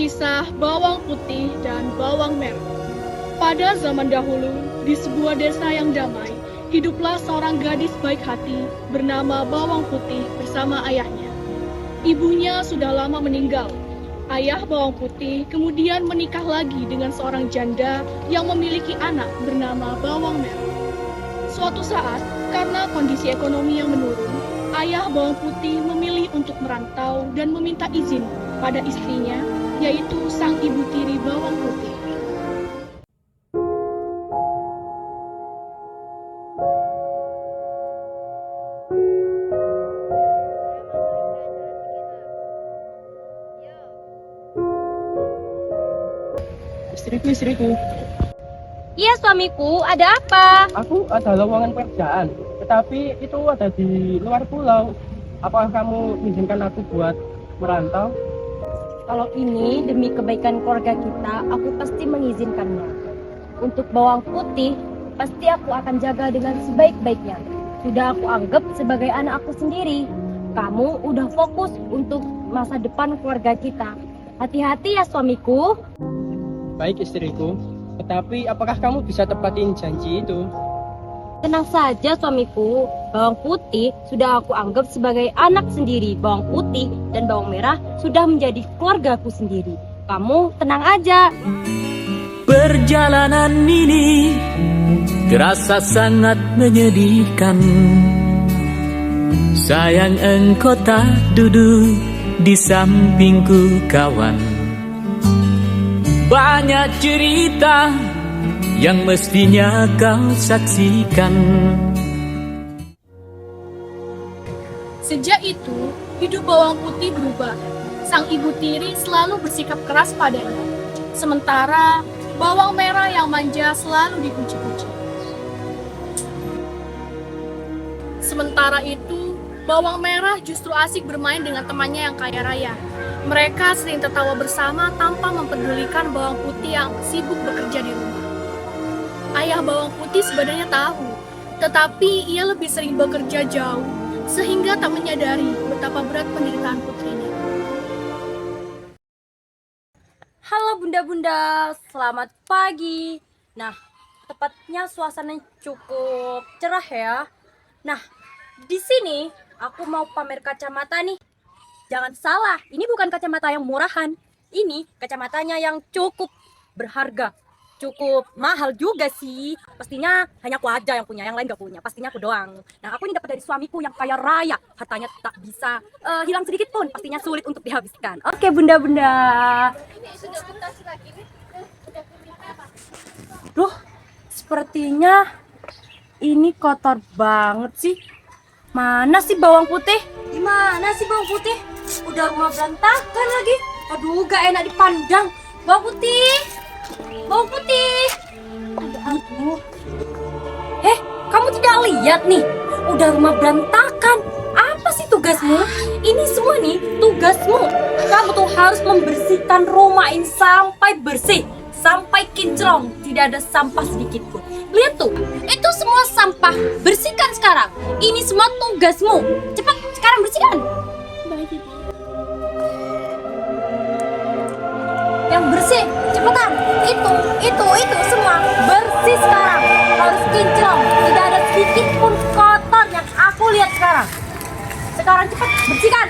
Kisah Bawang Putih dan Bawang Merah. Pada zaman dahulu, di sebuah desa yang damai, hiduplah seorang gadis baik hati bernama Bawang Putih bersama ayahnya. Ibunya sudah lama meninggal. Ayah Bawang Putih kemudian menikah lagi dengan seorang janda yang memiliki anak bernama Bawang Merah. Suatu saat, karena kondisi ekonomi yang menurun, ayah Bawang Putih memilih untuk merantau dan meminta izin pada istrinya, yaitu sang ibu tiri Bawang Putih. Istriku. Iya suamiku, ada apa? Aku ada lowongan pekerjaan, tetapi itu ada di luar pulau. Apakah kamu izinkan aku buat merantau? Kalau ini demi kebaikan keluarga kita, aku pasti mengizinkannya. Untuk bawang putih, pasti aku akan jaga dengan sebaik-baiknya. Sudah aku anggap sebagai anak aku sendiri. Kamu udah fokus untuk masa depan keluarga kita. Hati-hati ya suamiku. Baik istriku, tetapi apakah kamu bisa tepatin janji itu? Tenang saja suamiku, bawang putih sudah aku anggap sebagai anak sendiri. Bawang putih dan bawang merah sudah menjadi keluargaku sendiri. Kamu tenang aja. Perjalanan ini terasa sangat menyedihkan. Sayang engkau tak duduk di sampingku kawan. Banyak cerita yang mestinya kau saksikan. Sejak itu, hidup Bawang Putih berubah. Sang ibu tiri selalu bersikap keras padanya. Sementara Bawang Merah yang manja selalu dipuji-puji. Sementara itu, Bawang Merah justru asik bermain dengan temannya yang kaya raya. Mereka sering tertawa bersama tanpa mempedulikan Bawang Putih yang sibuk bekerja di rumah. Ayah Bawang Putih sebenarnya tahu, tetapi ia lebih sering bekerja jauh, sehingga tak menyadari betapa berat penderitaan putrinya. Halo bunda-bunda, selamat pagi. Nah, tepatnya suasananya cukup cerah ya. Nah, di sini aku mau pamer kacamata nih. Jangan salah, ini bukan kacamata yang murahan. Ini kacamatanya yang cukup berharga. Cukup mahal juga sih. Pastinya hanya aku aja yang punya, yang lain gak punya. Pastinya aku doang. Nah, aku ini dapat dari suamiku yang kaya raya. Hartanya tak bisa hilang sedikit pun. Pastinya sulit untuk dihabiskan. Oke, bunda-bunda. Duh, sepertinya ini kotor banget sih. Mana sih bawang putih? Gimana sih bawang putih? Udah rumah berantakan lagi. Aduh, gak enak dipandang. Bawang putih. Bawang putih. Aduh. Kamu tidak lihat nih? Udah rumah berantakan. Apa sih tugasmu? Ini semua nih tugasmu. Kamu tuh harus membersihkan rumah ini sampai bersih. Sampai kinclong. Tidak ada sampah sedikit pun. Lihat tuh, itu semua sampah. Bersihkan sekarang. Ini semua tugasmu. Cepat, sekarang bersihkan. Yang bersih, cepetan. Itu semua bersih sekarang. Harus kinclong. Tidak ada sedikit pun kotor yang aku lihat sekarang. Sekarang cepat bersihkan.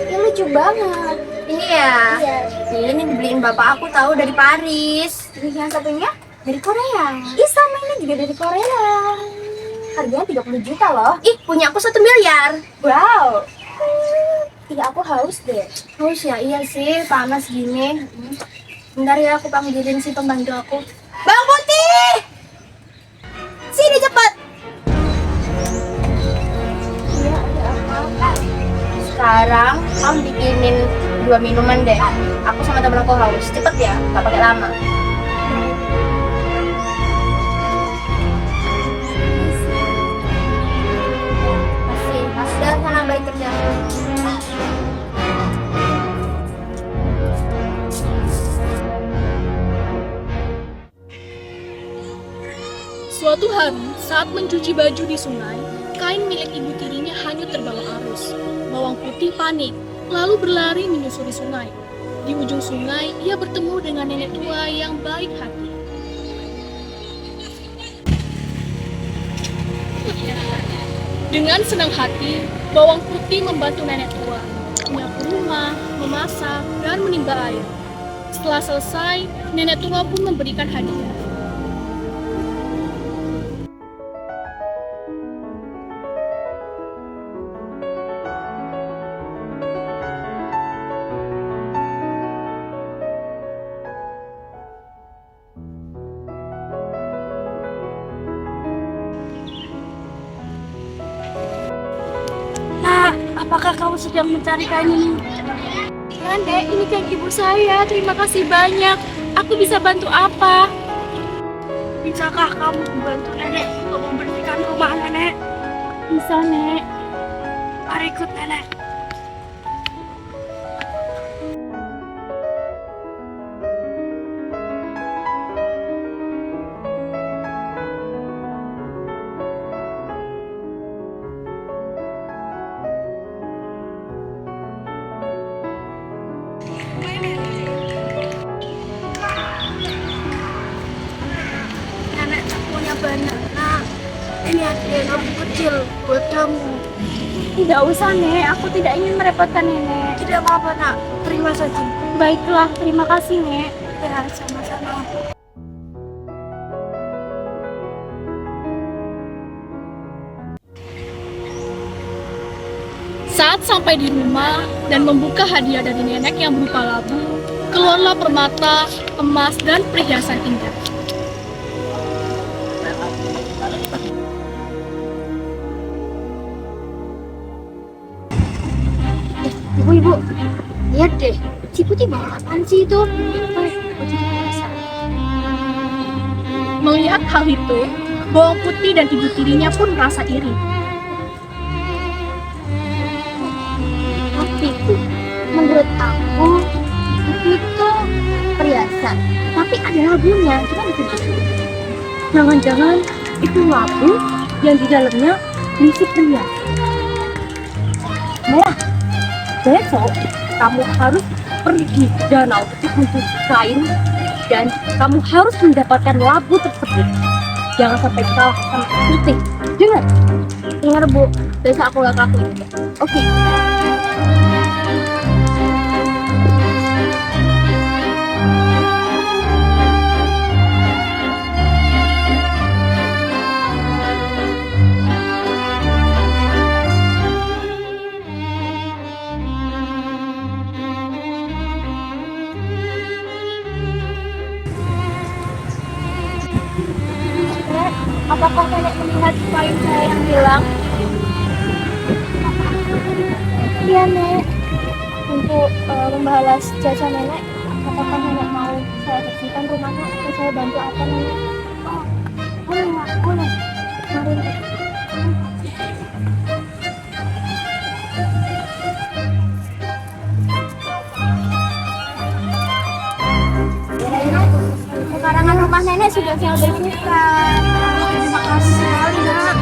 Ini lucu banget. Ini ya? Iya. Ini dibeliin bapak aku tahu dari Paris. Ini yang satunya dari Korea. Ih, sama ini juga dari Korea. Harganya 30 juta loh. Ih, punya aku 1 miliar. Wow. Iya, aku haus deh. Haus ya? Iya sih, panas gini. Bentar ya, aku panggilin si pembantu aku. Bang Putih! Sini cepat. Iya, ada apa? Sekarang kamu bikinin 2 minuman deh. Aku sama temen aku haus. Cepet ya, gak pakai lama. Masih. Udah sana balik kerja. Suatu hari, saat mencuci baju di sungai, kain milik ibu tirinya hanyut terbawa arus. Bawang putih panik, lalu berlari menyusuri sungai. Di ujung sungai, ia bertemu dengan nenek tua yang baik hati. Dengan senang hati, bawang putih membantu nenek tua, menyapu rumah, memasak, dan menimba air. Setelah selesai, nenek tua pun memberikan hadiah. Nah, apakah kamu sedang mencari kain ini? Nenek, ini kain ibu saya. Terima kasih banyak. Aku bisa bantu apa? Bisakah kamu membantu nenek untuk membersihkan rumah nenek? Bisa, Nek. Mari ikut nenek. Nenek tak punya banyak, nak. Ini hadiah kamu kecil buat kamu. Tidak usah, Nek. Aku tidak ingin merepotkan Nenek. Tidak apa-apa, nak. Terima saja. Baiklah, terima kasih, Nek. Ya, sama-sama. Saat sampai di rumah dan membuka hadiah dari nenek yang berupa labu, keluarlah permata, emas, dan perhiasan indah. Ibu-ibu, lihat deh, si Putih bawa apaan sih itu? Putih biasa. Melihat hal itu, bawang putih dan ibu tirinya pun merasa iri. Tapi itu, menurut aku, itu perhiasan. Tapi ada labunya, kita bisa beli. Jangan-jangan itu labu yang di dalamnya berisi perhiasan. Nah, besok kamu harus pergi ke danau untuk mencari kain dan kamu harus mendapatkan labu tersebut. Jangan sampai kalah sama Putih. Dengar? Dengar Bu, besok aku gak lakuin. Oke. Apakah nenek melihat kain saya yang hilang? Iya, Nek. Untuk membalas jasa nenek, apakah nenek mau saya bersihkan rumahnya atau saya bantu apa, Nenek? Oh, boleh, Mak. Boleh. Mari, Nek. Pekarangan rumah nenek sudah saya bersihkan. Terima kasih sekali, Nak.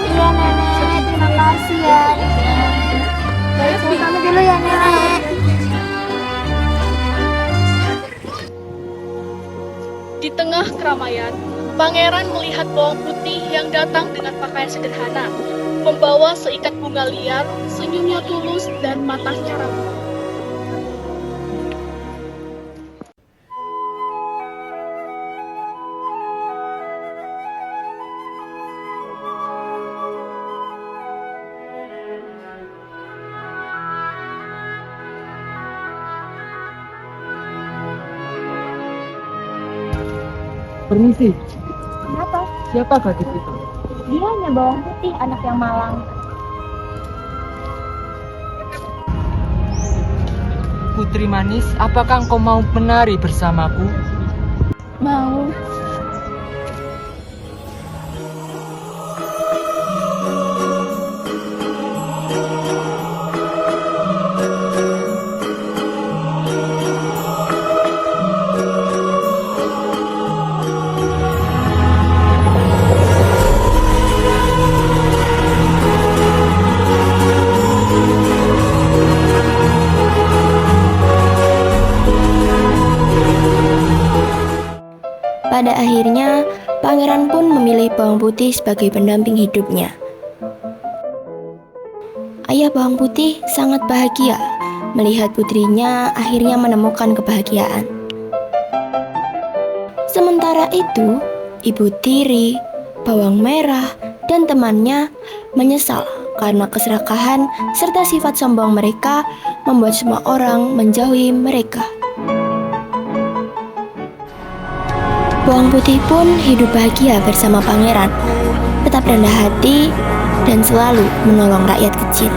Iya, Nenek. Terima kasih ya. Baik, saya pamit dulu ya, Nenek. Di tengah keramaian, pangeran melihat bawang putih yang datang dengan pakaian sederhana, membawa seikat bunga liar, senyumnya tulus dan matanya ramah. Permisi, Kenapa? siapa gadis itu? Dia hanya bawang putih, anak yang malang. Putri manis, apakah engkau mau menari bersamaku? Mau. Pada akhirnya, pangeran pun memilih Bawang Putih sebagai pendamping hidupnya. Ayah Bawang Putih sangat bahagia melihat putrinya akhirnya menemukan kebahagiaan. Sementara itu, Ibu Tiri, Bawang Merah, dan temannya menyesal karena keserakahan serta sifat sombong mereka membuat semua orang menjauhi mereka. Bawang Putih pun hidup bahagia bersama pangeran, tetap rendah hati dan selalu menolong rakyat kecil.